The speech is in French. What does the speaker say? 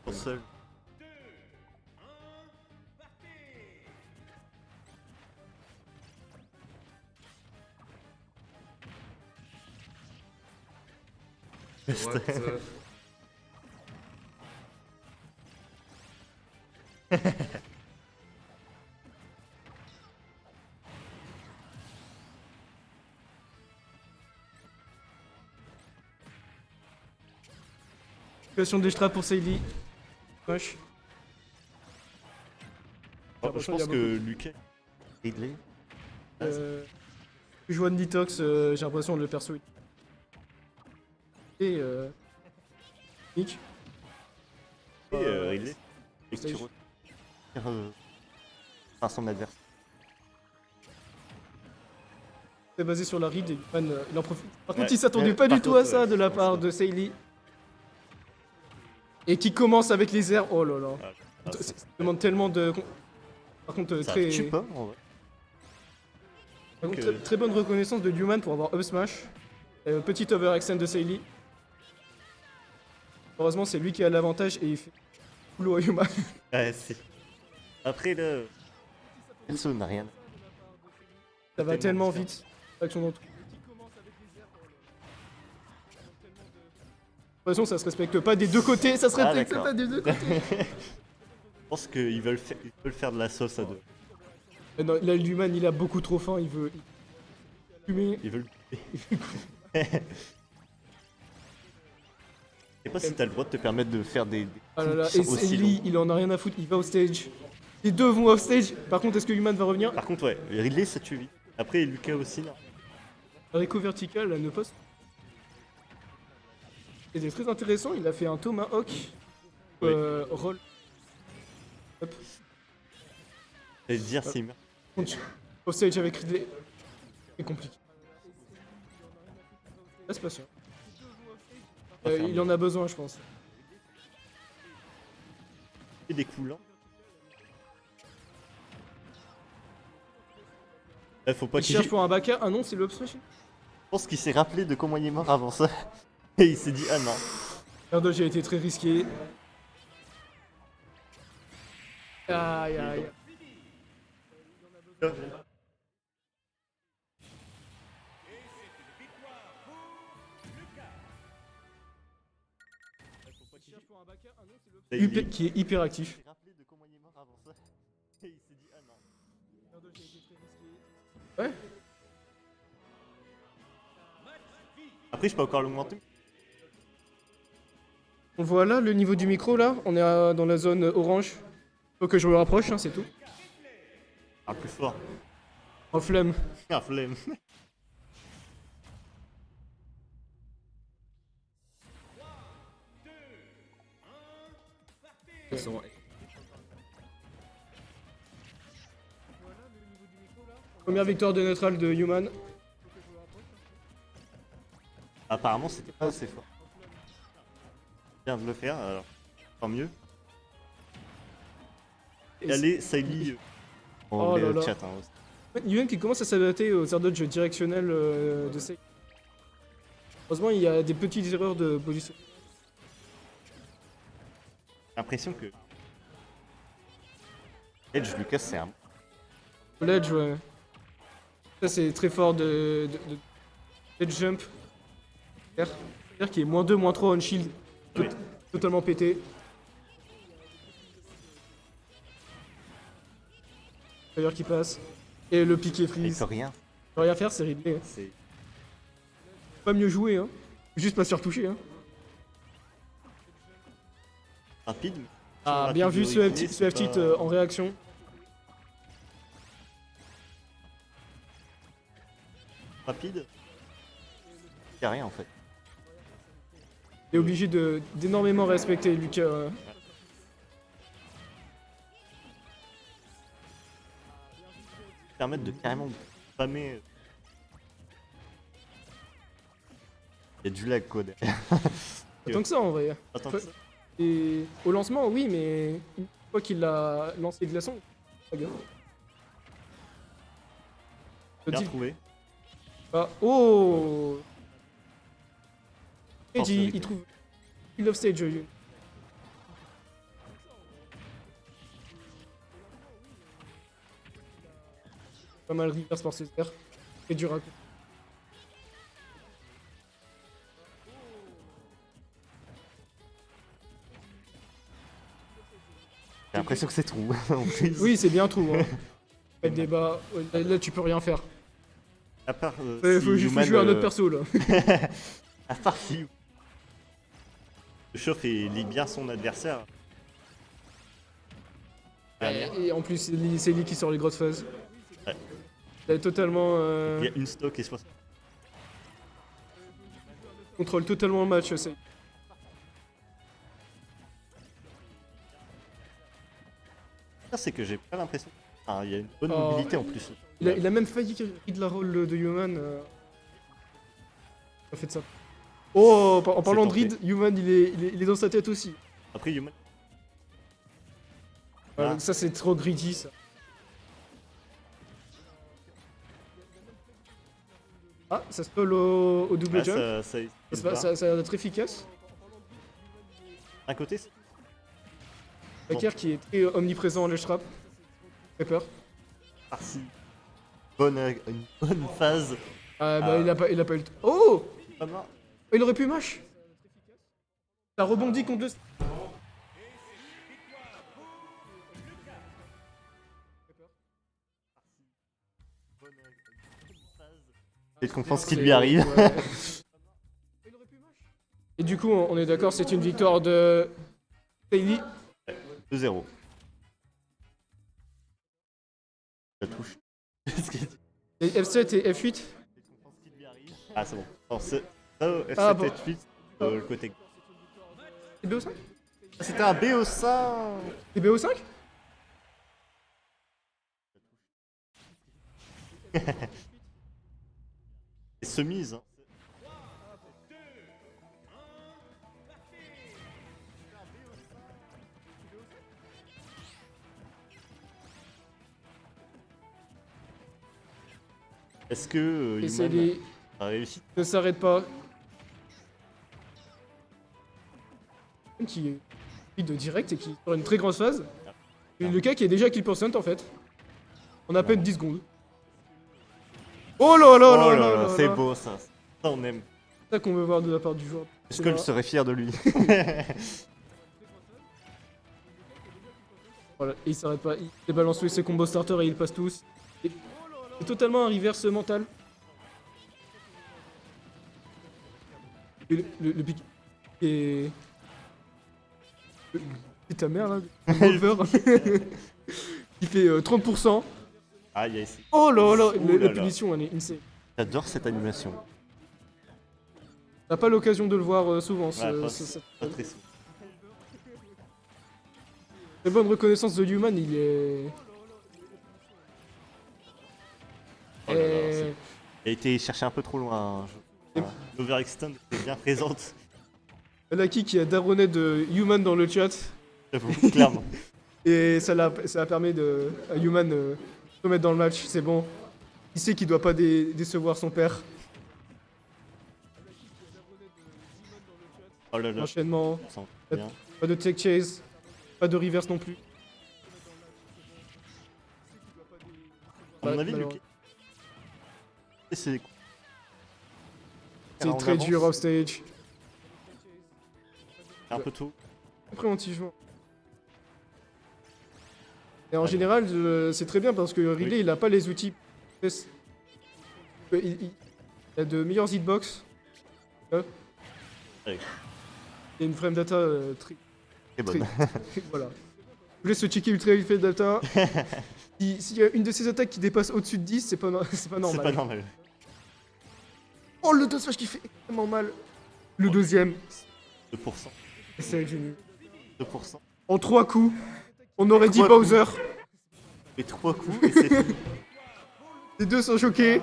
Pour seul. What? Situation d'extra pour Seili. Moche. Oh, je pense que Lucas. Ridley. Je joue à Detox, j'ai l'impression de le perso. Et Nick. Et Ridley. Et que tu Stage. retires par son adversaire. C'est basé sur la read et Yuman, il en profite. Par contre, Ouais. il s'attendait Ouais, pas par du tout contre, à ça ouais, de la je part pense de Seili. Et qui commence avec les airs. Oh là là. Ah, Ça demande tellement de. Par contre, ça très, tue pas en vrai. par contre, Donc, très bonne reconnaissance de Human pour avoir up smash. Petit overextend de Seili. Heureusement, c'est lui qui a l'avantage et il fait boulot à Human. Ouais, si. Après, là. Perso n'a rien. Ça va tellement différent. vite. Action dans tout. De toute façon, ça se respecte pas des deux côtés, ça se Ah, respecte d'accord. pas des deux côtés. Je pense qu'ils veulent faire de la sauce à deux. Non, là, l'human, il a beaucoup trop faim, il veut. Fumer. Ils veulent. Je sais pas si t'as le droit de te permettre de faire des Ah là là, coups qui et sont aussi Seili, longs. il en a rien à foutre, il va au stage. Les deux vont off stage. Par contre, est-ce que Human va revenir? Par contre, ouais, Ridley, ça tue vite. Après, Lucas aussi, non. Rico vertical, là, ne poste. C'était très intéressant, il a fait un tomahawk. Oui. Roll. Hop. Et dire s'il meurt. Contre- Off stage avec Ridley. C'est compliqué. Là, c'est pas sûr. Il en a besoin, je pense. Et des coups lents. Faut pas Il qu'il. cherche pour un baka. Ah non, c'est le up smash. Je pense qu'il s'est rappelé de comment il est mort avant ça. Et il s'est dit, ah non. L'air dodge a été très risqué. Aïe aïe. Qui est hyper actif. Il s'est rappelé de comment il est mort avant ça. Et il s'est dit, ah non. Ouais. Après, je peux encore l'augmenter. On voit là le niveau du micro là. On est dans la zone orange. Faut que je me rapproche, hein, c'est tout. Parle plus fort. En flemme. Ah, flemme. Première victoire de neutral de Human. Apparemment, c'était pas assez fort. Bien de le faire, alors. Tant mieux. Et allez, Saili. Oh là là. Chat, hein, aussi. Human qui commence à s'adapter aux air dodge directionnels de Sei. Heureusement, il y a des petites erreurs de position. J'ai l'impression que. Edge Lucas, c'est un. Ledge, ouais. Ça, c'est très fort de Edge jump. C'est-à-dire qu'il est -2, -3 on shield. Oui. Totalement pété. D'ailleurs qui passe. Et le piqué Il freeze. peut rien. Il peut rien faire, c'est Ridley. Hein. C'est. Pas mieux joué, hein. Juste pas se faire toucher, hein. Rapide. mais- Ah, rapide bien de vu ce Ridley, F-tilt c'est pas- en réaction. Rapide. Il y a rien en fait. Il est obligé d'énormément respecter Lucas. Permettre de carrément spammer. Il y a du lag quoi derrière. Pas tant que ça en vrai. Attends que ça. Et au lancement, oui, mais une fois qu'il a lancé le glaçon, pas bien. Bien Petit- trouvé. Ah, oh Force Edgy, avec il lui. trouve. Il off stage. pas mal reverse par ses airs. Très dur à coup. J'ai l'impression que c'est trou. En plus. Oui, c'est bien trou. Hein. Le débat, là, tu peux rien faire. À part. Faut Human, jouer un autre perso là. À part si. Le chauffe et lit bien son adversaire. Et en plus, c'est lui qui sort les grosses phases. Ouais. Il a totalement. Il y a une stock et 60. Contrôle totalement le match. C'est... C'est que j'ai pas l'impression. Ah, il y a une bonne Oh. mobilité en plus. Il a même failli de la rôle de Human. Il a fait de ça. Oh, en parlant de tenté. read, Human il est dans sa tête aussi. Après, Human. Ah, Ah. ça c'est trop greedy ça. Ah, ça stall au double Ah, jump. Ça a l'air d'être efficace. Un côté, c'est. Baker qui est très omniprésent en ledge trap. Fait peur. Par-ci. Une bonne phase. Ah bah Ah. il a pas eu le temps. Oh, Pas mal. il aurait pu mash. Ça rebondit contre le... Et de comprendre ce qui C'est- lui arrive. ouais. Et du coup, on est d'accord, c'est une victoire de Taily. 2-0. Ça touche. Et F7 et F8. Ah, c'est bon. Alors, c'est. F7 Ah, bon. F8, le côté. Et BO5 Ah, c'était un BO5. Et BO5 Et semise. Hein. Est-ce que Et c'est Human les... a réussi? ne s'arrête pas. Qui est pris de direct et qui sort une très grosse phase. Et le cas qui est déjà kill percent en fait. En à peine 10 secondes. Oh là là là Oh là là là là, c'est là. beau ça. Ça on aime. C'est ça qu'on veut voir de la part du joueur. Est-ce que je serais fier de lui? Voilà, et il s'arrête pas. Il balance tous ses combos starters et il passe tous. Et c'est totalement un reverse mental. Et le pic est... C'est ta mère là, over. Il fait 30%. Ah, il y a ici. Oh là là, Ouh là la là. punition elle est insane. J'adore cette animation. T'as pas l'occasion de le voir souvent. Ouais, Cette pas très souvent. très bonne reconnaissance de Human, il est. Oh là là, Et- c'est- Il a été cherché un peu trop loin. L'overextend était bien présente. Lucky qui a daronné de Human dans le chat. J'avoue, clairement. Et ça a permis à Human de se remettre dans le match, c'est bon. Il sait qu'il doit pas décevoir son père. Oh là là. Enchaînement, On sent bien. pas de tech chase, pas de reverse non plus. À mon Bah, avis, alors, Lucky. C'est c'est très dur off stage. un peu tôt. Préventivement. Et en général, c'est très bien parce que Ridley, il a pas les outils. Il a de meilleurs hitbox. Ouais. Et une frame data très. C'est bonne. Voilà. Je vous laisse checker ultra vite fait data. S'il y a une de ces attaques qui dépasse au-dessus de 10, c'est pas normal. C'est pas normal. Oh, le dosage qui fait extrêmement mal. Le deuxième, 2%. c'est génial. 2%. En 3 coups, on aurait dit Trois coups. Bowser. Et 3 coups et c'est fini. Les deux sont choqués.